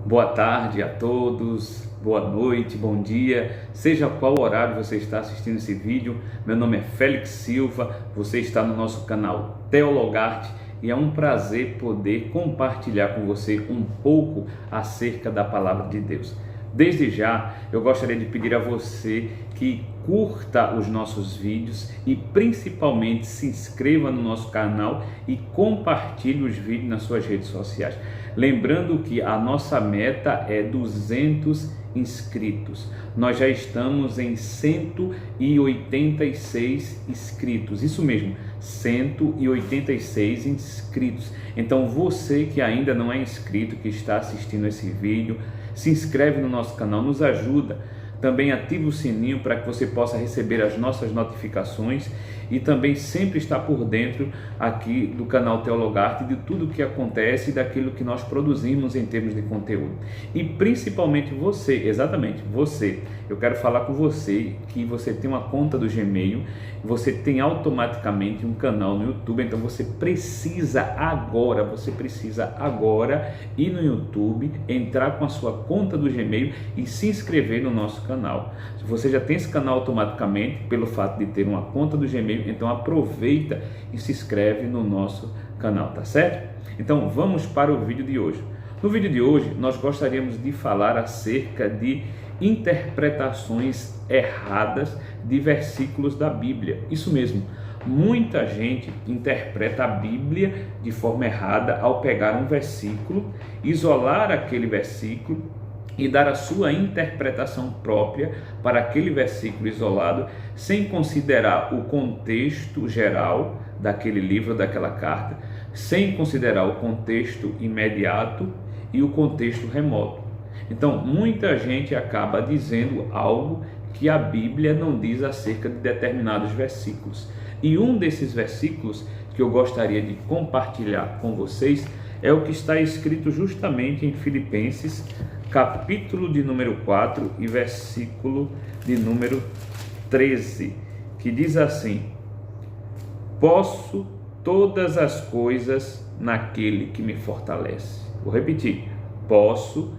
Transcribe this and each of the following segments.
Boa tarde a todos, boa noite, bom dia, seja qual horário você está assistindo esse vídeo. Meu nome é Félix Silva, você está no nosso canal Teologarte e é um prazer poder compartilhar com você um pouco acerca da Palavra de Deus. Desde já, eu gostaria de pedir a você que curta os nossos vídeos e principalmente se inscreva no nosso canal e compartilhe os vídeos nas suas redes sociais. Lembrando que a nossa meta é 200 inscritos. Nós já estamos em 186 inscritos. Isso mesmo, 186 inscritos. Então você que ainda não é inscrito, que está assistindo esse vídeo, se inscreve no nosso canal, nos ajuda. Também ativa o sininho para que você possa receber as nossas notificações e também sempre estar por dentro aqui do canal Teologarte de tudo o que acontece e daquilo que nós produzimos em termos de conteúdo. E principalmente você, exatamente você, eu quero falar com você que você tem uma conta do Gmail, você tem automaticamente um canal no YouTube, então você precisa agora ir no YouTube, entrar com a sua conta do Gmail e se inscrever no nosso canal. Se você já tem esse canal automaticamente, pelo fato de ter uma conta do Gmail, então aproveita e se inscreve no nosso canal, tá certo? Então vamos para o vídeo de hoje. No vídeo de hoje nós gostaríamos de falar acerca de interpretações erradas de versículos da Bíblia. Isso mesmo, muita gente interpreta a Bíblia de forma errada ao pegar um versículo, isolar aquele versículo e dar a sua interpretação própria para aquele versículo isolado, sem considerar o contexto geral daquele livro, daquela carta, sem considerar o contexto imediato e o contexto remoto. Então, muita gente acaba dizendo algo que a Bíblia não diz acerca de determinados versículos. E um desses versículos que eu gostaria de compartilhar com vocês é o que está escrito justamente em Filipenses, capítulo de número 4 e versículo de número 13, que diz assim: posso todas as coisas naquele que me fortalece. Vou repetir: posso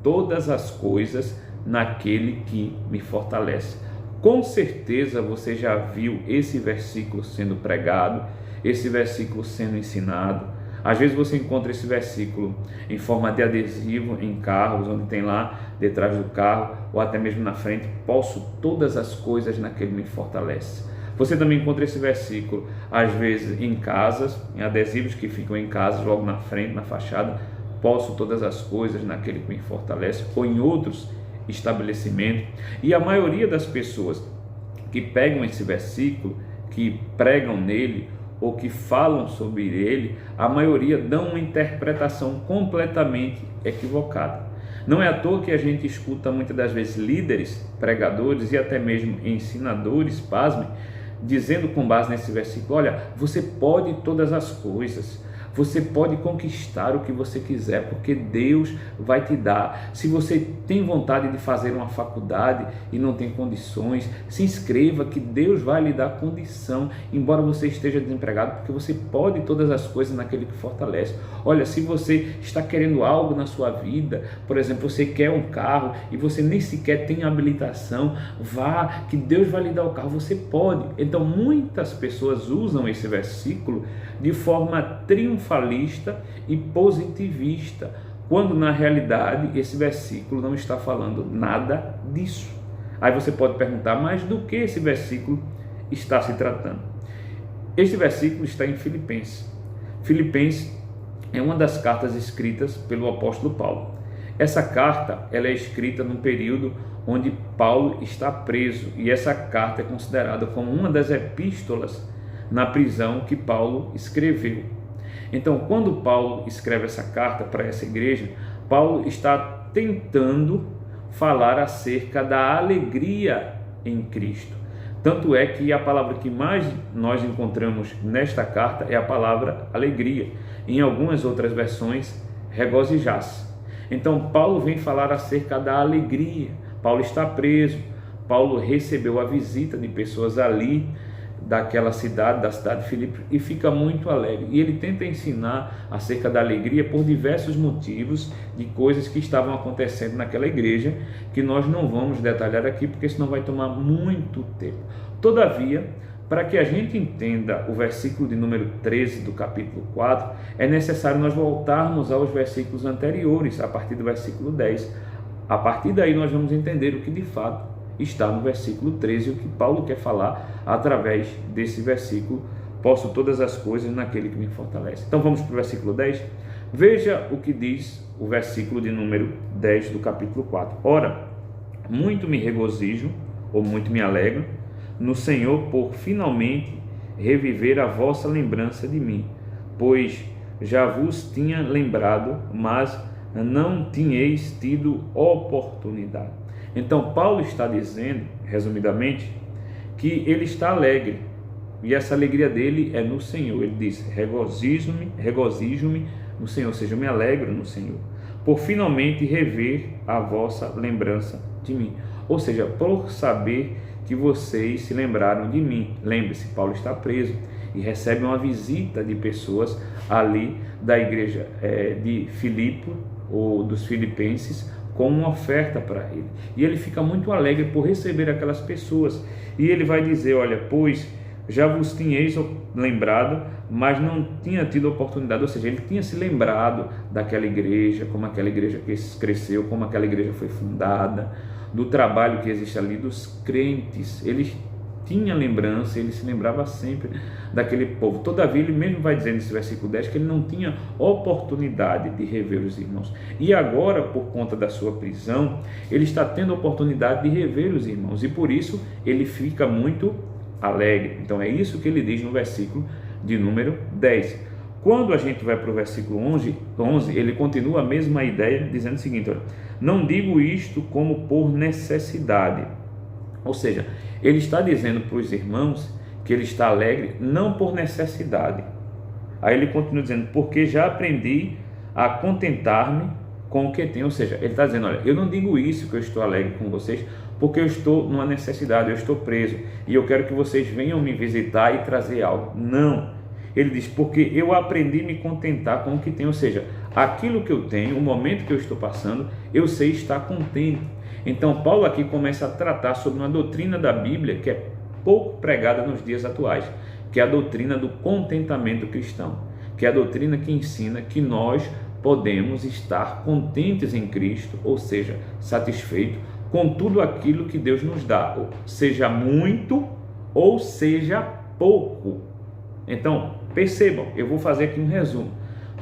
todas as coisas naquele que me fortalece. Com certeza você já viu esse versículo sendo pregado, esse versículo sendo ensinado. Às vezes você encontra esse versículo em forma de adesivo em carros, onde tem lá detrás do carro ou até mesmo na frente: posso todas as coisas naquele que me fortalece. Você também encontra esse versículo às vezes em casas, em adesivos que ficam em casas, logo na frente, na fachada: posso todas as coisas naquele que me fortalece, ou em outros estabelecimentos. E a maioria das pessoas que pegam esse versículo, que pregam nele ou que falam sobre ele, a maioria dão uma interpretação completamente equivocada. Não é à toa que a gente escuta muitas das vezes líderes, pregadores e até mesmo ensinadores, pasmem, dizendo com base nesse versículo: olha, você pode todas as coisas, você pode conquistar o que você quiser, porque Deus vai te dar. Se você tem vontade de fazer uma faculdade e não tem condições, se inscreva que Deus vai lhe dar condição, embora você esteja desempregado, porque você pode todas as coisas naquele que fortalece. Olha, se você está querendo algo na sua vida, por exemplo, você quer um carro e você nem sequer tem habilitação, vá, que Deus vai lhe dar o carro, você pode. Então muitas pessoas usam esse versículo de forma triunfalista e positivista, quando na realidade esse versículo não está falando nada disso. Aí você pode perguntar: mas do que esse versículo está se tratando? Este versículo está em Filipenses. Filipenses é uma das cartas escritas pelo apóstolo Paulo. Essa carta ela é escrita num período onde Paulo está preso, e essa carta é considerada como uma das epístolas na prisão que Paulo escreveu. Então, quando Paulo escreve essa carta para essa igreja, Paulo está tentando falar acerca da alegria em Cristo. Tanto é que a palavra que mais nós encontramos nesta carta é a palavra alegria. Em algumas outras versões, regozijar-se. Então, Paulo vem falar acerca da alegria. Paulo está preso, Paulo recebeu a visita de pessoas ali daquela cidade, da cidade de Filipe, e fica muito alegre. E ele tenta ensinar acerca da alegria por diversos motivos de coisas que estavam acontecendo naquela igreja, que nós não vamos detalhar aqui, porque senão vai tomar muito tempo. Todavia, para que a gente entenda o versículo de número 13 do capítulo 4, é necessário nós voltarmos aos versículos anteriores, a partir do versículo 10. A partir daí nós vamos entender o que de fato está no versículo 13, o que Paulo quer falar através desse versículo: posso todas as coisas naquele que me fortalece. Então vamos para o versículo 10. Veja o que diz o versículo de número 10 do capítulo 4. Ora, muito me regozijo, ou muito me alegro, no Senhor por finalmente reviver a vossa lembrança de mim, pois já vos tinha lembrado, mas não tinhais tido oportunidade. Então Paulo está dizendo, resumidamente, que ele está alegre, e essa alegria dele é no Senhor. Ele diz: regozijo-me no Senhor, ou seja, eu me alegro no Senhor, por finalmente rever a vossa lembrança de mim, ou seja, por saber que vocês se lembraram de mim. Lembre-se, Paulo está preso e recebe uma visita de pessoas ali da igreja de Filipe, ou dos filipenses, com uma oferta para ele. E ele fica muito alegre por receber aquelas pessoas. E ele vai dizer: olha, pois já vos tinhais lembrado, mas não tinha tido oportunidade. Ou seja, ele tinha se lembrado daquela igreja, como aquela igreja cresceu, como aquela igreja foi fundada, do trabalho que existe ali, dos crentes. Ele tinha lembrança, ele se lembrava sempre daquele povo. Todavia, ele mesmo vai dizer nesse versículo 10 que ele não tinha oportunidade de rever os irmãos. E agora, por conta da sua prisão, ele está tendo a oportunidade de rever os irmãos, e por isso ele fica muito alegre. Então é isso que ele diz no versículo de número 10. Quando a gente vai para o versículo 11, ele continua a mesma ideia, dizendo o seguinte: olha, não digo isto como por necessidade. Ou seja, ele está dizendo para os irmãos que ele está alegre não por necessidade. Aí ele continua dizendo: porque já aprendi a contentar-me com o que tenho. Ou seja, ele está dizendo: olha, eu não digo isso que eu estou alegre com vocês porque eu estou numa necessidade, eu estou preso e eu quero que vocês venham me visitar e trazer algo. Não. Ele diz: porque eu aprendi a me contentar com o que tenho. Ou seja, aquilo que eu tenho, o momento que eu estou passando, eu sei estar contente. Então Paulo aqui começa a tratar sobre uma doutrina da Bíblia que é pouco pregada nos dias atuais, que é a doutrina do contentamento cristão, que é a doutrina que ensina que nós podemos estar contentes em Cristo, ou seja, satisfeitos com tudo aquilo que Deus nos dá, seja muito ou seja pouco. Então percebam, eu vou fazer aqui um resumo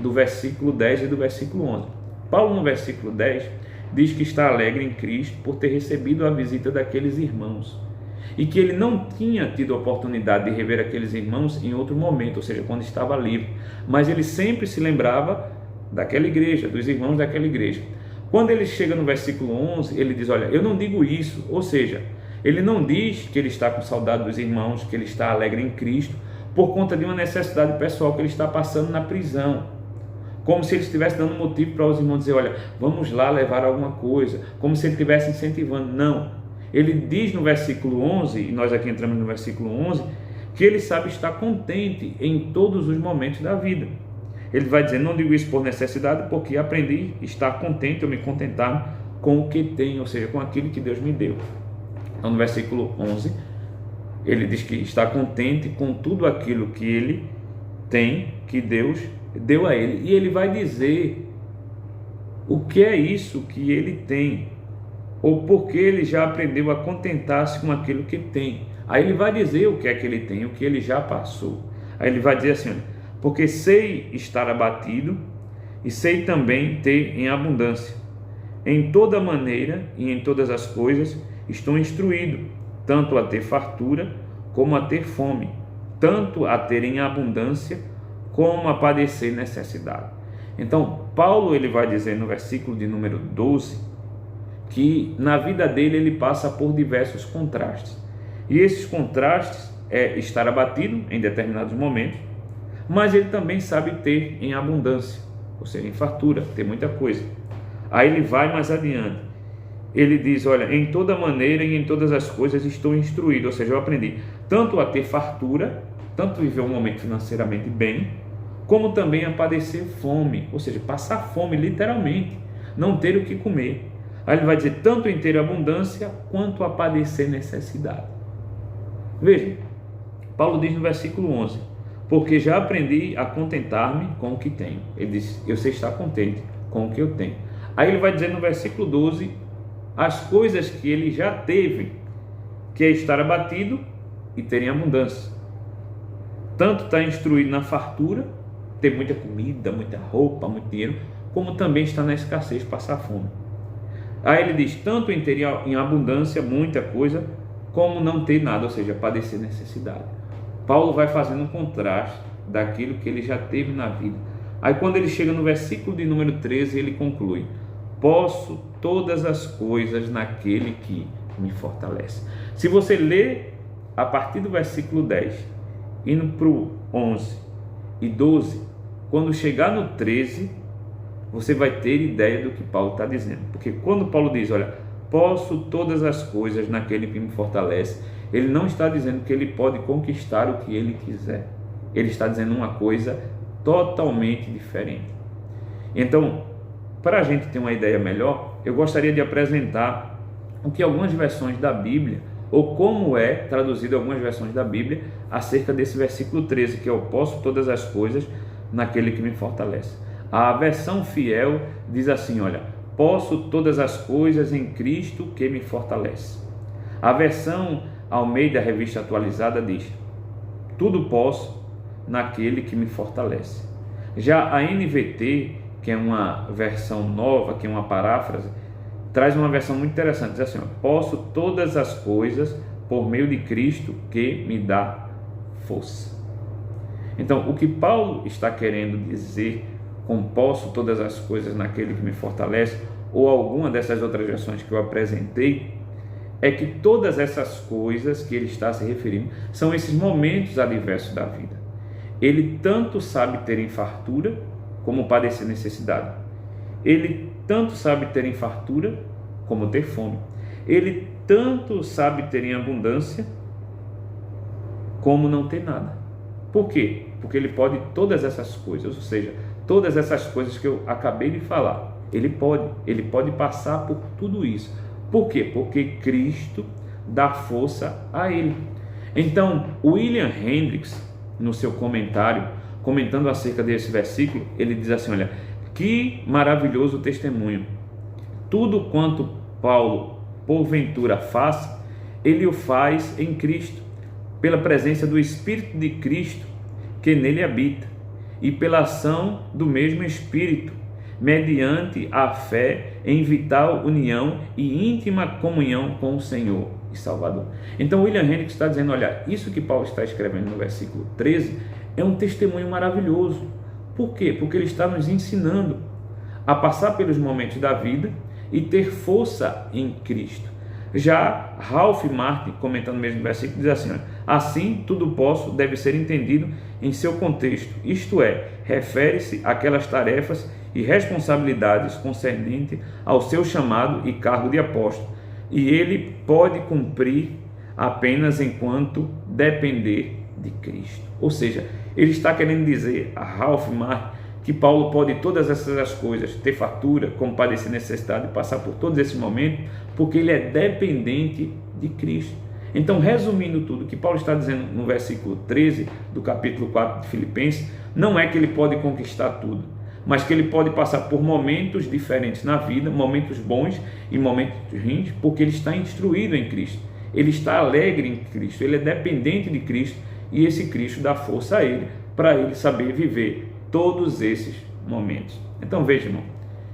do versículo 10 e do versículo 11. Paulo, no versículo 10, diz que está alegre em Cristo por ter recebido a visita daqueles irmãos, e que ele não tinha tido a oportunidade de rever aqueles irmãos em outro momento, ou seja, quando estava livre, mas ele sempre se lembrava daquela igreja, dos irmãos daquela igreja. Quando ele chega no versículo 11, ele diz: olha, eu não digo isso, ou seja, ele não diz que ele está com saudade dos irmãos, que ele está alegre em Cristo por conta de uma necessidade pessoal que ele está passando na prisão, como se ele estivesse dando motivo para os irmãos dizer: olha, vamos lá levar alguma coisa, como se ele estivesse incentivando. Não, ele diz no versículo 11, e nós aqui entramos no versículo 11, que ele sabe estar contente em todos os momentos da vida. Ele vai dizer: não digo isso por necessidade, porque aprendi a estar contente, ou me contentar com o que tenho, ou seja, com aquilo que Deus me deu. Então no versículo 11, ele diz que está contente com tudo aquilo que ele tem, que Deus deu a ele. E ele vai dizer o que é isso que ele tem, ou porque ele já aprendeu a contentar-se com aquilo que tem. Aí ele vai dizer o que é que ele tem, o que ele já passou. Aí ele vai dizer assim: porque sei estar abatido e sei também ter em abundância. Em toda maneira e em todas as coisas estou instruído, tanto a ter fartura como a ter fome, tanto a ter em abundância como a padecer necessidade. Então Paulo, ele vai dizer no versículo de número 12 que na vida dele ele passa por diversos contrastes, e esses contrastes é estar abatido em determinados momentos, mas ele também sabe ter em abundância, ou seja, em fartura, ter muita coisa. Aí ele vai mais adiante, ele diz: olha, em toda maneira e em todas as coisas estou instruído, ou seja, eu aprendi tanto a ter fartura, tanto viver um momento financeiramente bem, como também a padecer fome, ou seja, passar fome literalmente, não ter o que comer. Aí ele vai dizer tanto em ter abundância, quanto a padecer necessidade. Veja, Paulo diz no versículo 11, porque já aprendi a contentar-me com o que tenho. Ele diz, eu sei estar contente com o que eu tenho. Aí ele vai dizer no versículo 12, as coisas que ele já teve, que é estar abatido e ter em abundância. Tanto está instruído na fartura, ter muita comida, muita roupa, muito dinheiro, como também está na escassez, passar fome. Aí ele diz, tanto em ter em abundância muita coisa, como não ter nada, ou seja, padecer necessidade. Paulo vai fazendo um contraste daquilo que ele já teve na vida. Aí quando ele chega no versículo de número 13, ele conclui, posso todas as coisas naquele que me fortalece. Se você ler a partir do versículo 10, indo para o 11 e 12, quando chegar no 13, você vai ter ideia do que Paulo está dizendo. Porque quando Paulo diz, olha, posso todas as coisas naquele que me fortalece, ele não está dizendo que ele pode conquistar o que ele quiser. Ele está dizendo uma coisa totalmente diferente. Então, para a gente ter uma ideia melhor, eu gostaria de apresentar o que algumas versões da Bíblia, ou como é traduzido em algumas versões da Bíblia, acerca desse versículo 13, que eu posso todas as coisas naquele que me fortalece. A versão fiel diz assim, olha, posso todas as coisas em Cristo que me fortalece. A versão Almeida Revista Atualizada diz, tudo posso naquele que me fortalece. Já a NVT, que é uma versão nova, que é uma paráfrase, traz uma versão muito interessante, diz assim, posso todas as coisas por meio de Cristo que me dá força. Então, o que Paulo está querendo dizer com posso todas as coisas naquele que me fortalece, ou alguma dessas outras versões que eu apresentei, é que todas essas coisas que ele está se referindo são esses momentos adversos da vida. Ele tanto sabe ter em fartura, como padecer necessidade. Ele tanto sabe ter em fartura, como ter fome. Ele tanto sabe ter em abundância, como não ter nada. Por quê? Porque ele pode todas essas coisas, ou seja, todas essas coisas que eu acabei de falar, ele pode passar por tudo isso. Por quê? Porque Cristo dá força a ele. Então, William Hendricks, no seu comentário, comentando acerca desse versículo, ele diz assim, olha, que maravilhoso testemunho. Tudo quanto Paulo, porventura, faz, ele o faz em Cristo, pela presença do Espírito de Cristo que nele habita, e pela ação do mesmo Espírito, mediante a fé em vital união e íntima comunhão com o Senhor e Salvador. Então William Hendricks está dizendo, olha, isso que Paulo está escrevendo no versículo 13 é um testemunho maravilhoso. Por quê? Porque ele está nos ensinando a passar pelos momentos da vida e ter força em Cristo. Já Ralph Martin, comentando o mesmo versículo, diz assim, assim tudo posso deve ser entendido em seu contexto, isto é, refere-se àquelas tarefas e responsabilidades concernentes ao seu chamado e cargo de apóstolo, e ele pode cumprir apenas enquanto depender de Cristo. Ou seja, ele está querendo dizer a Ralph Martin que Paulo pode todas essas coisas, ter fartura, como padecer necessidade, passar por todos esses momentos, porque ele é dependente de Cristo. Então, resumindo tudo, o que Paulo está dizendo no versículo 13 do capítulo 4 de Filipenses, não é que ele pode conquistar tudo, mas que ele pode passar por momentos diferentes na vida, momentos bons e momentos ruins, porque ele está instruído em Cristo, ele está alegre em Cristo, ele é dependente de Cristo, e esse Cristo dá força a ele, para ele saber viver todos esses momentos. Então veja, irmão,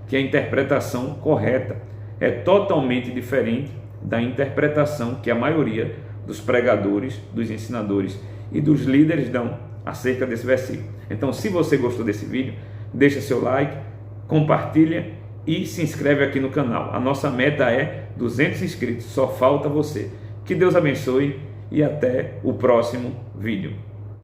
que a interpretação correta é totalmente diferente da interpretação que a maioria dos pregadores, dos ensinadores e dos líderes dão acerca desse versículo. Então, se você gostou desse vídeo, deixa seu like, compartilha e se inscreve aqui no canal. A nossa meta é 200 inscritos, só falta você. Que Deus abençoe e até o próximo vídeo.